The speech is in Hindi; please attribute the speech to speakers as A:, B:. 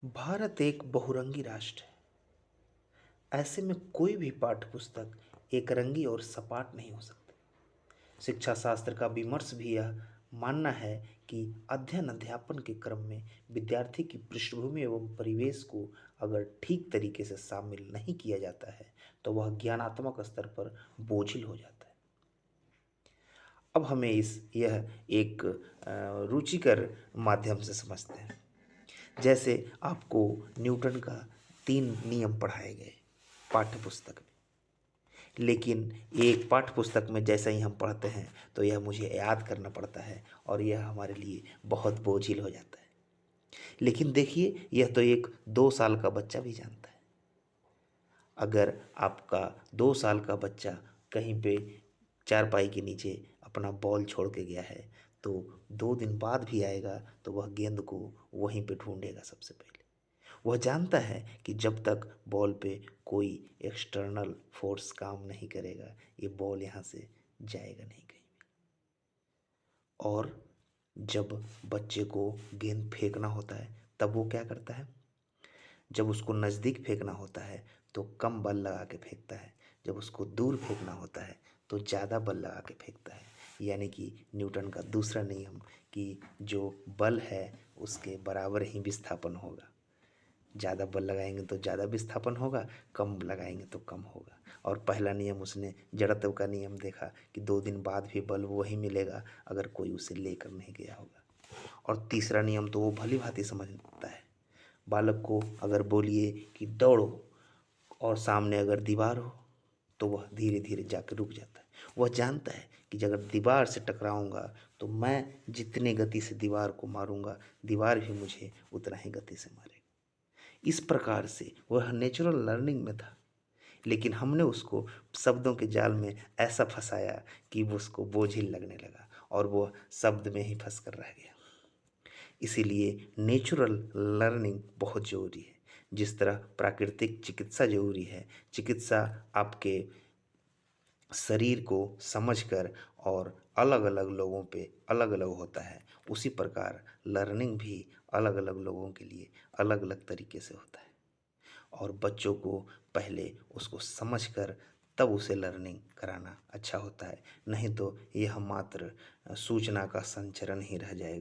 A: भारत एक बहुरंगी राष्ट्र है। ऐसे में कोई भी पाठ्य पुस्तक एकरंगी और सपाट नहीं हो सकती। शिक्षा शास्त्र का विमर्श भी यह मानना है कि अध्ययन अध्यापन के क्रम में विद्यार्थी की पृष्ठभूमि एवं परिवेश को अगर ठीक तरीके से शामिल नहीं किया जाता है तो वह ज्ञानात्मक स्तर पर बोझिल हो जाता है। अब हमें इस यह एक रुचिकर माध्यम से समझते हैं। जैसे आपको न्यूटन का 3 नियम पढ़ाए गए पाठ्य पुस्तक में। लेकिन एक पाठ्य पुस्तक में जैसा ही हम पढ़ते हैं तो यह मुझे याद करना पड़ता है और यह हमारे लिए बहुत बोझिल हो जाता है। लेकिन देखिए, यह तो एक 2 साल का बच्चा भी जानता है। अगर आपका 2 साल का बच्चा कहीं पे चारपाई के नीचे अपना बॉल छोड़ के गया है तो 2 दिन बाद भी आएगा तो वह गेंद को वहीं पे ढूंढेगा सबसे पहले। वह जानता है कि जब तक बॉल पे कोई एक्सटर्नल फोर्स काम नहीं करेगा ये बॉल यहाँ से जाएगा नहीं कहीं। और जब बच्चे को गेंद फेंकना होता है तब वो क्या करता है? जब उसको नज़दीक फेंकना होता है तो कम बल लगा के फेंकता है। जब उसको दूर फेंकना होता है तो ज़्यादा बल लगा के फेंकता है। यानी कि न्यूटन का दूसरा नियम कि जो बल है उसके बराबर ही विस्थापन होगा। ज़्यादा बल लगाएंगे तो ज़्यादा विस्थापन होगा, कम लगाएंगे तो कम होगा। और पहला नियम उसने जड़त्व का नियम देखा कि 2 दिन बाद भी बल वही मिलेगा अगर कोई उसे लेकर नहीं गया होगा। और तीसरा नियम तो वो भली भांति समझता है। बालक को अगर बोलिए कि दौड़ो और सामने अगर दीवार हो तो वह धीरे धीरे जाकर रुक जाता है। वह जानता है कि अगर दीवार से टकराऊंगा तो मैं जितने गति से दीवार को मारूंगा दीवार भी मुझे उतना ही गति से मारेगा। इस प्रकार से वह नेचुरल लर्निंग में था। लेकिन हमने उसको शब्दों के जाल में ऐसा फंसाया कि वो उसको बोझिल लगने लगा और वो शब्द में ही फंस कर रह गया। इसीलिए नेचुरल लर्निंग बहुत ज़रूरी है। जिस तरह प्राकृतिक चिकित्सा ज़रूरी है, चिकित्सा आपके शरीर को समझकर और अलग अलग लोगों पे अलग अलग होता है, उसी प्रकार लर्निंग भी अलग अलग लोगों के लिए अलग अलग तरीके से होता है। और बच्चों को पहले उसको समझकर तब उसे लर्निंग कराना अच्छा होता है। नहीं तो यह मात्र सूचना का संचरण ही रह जाएगा।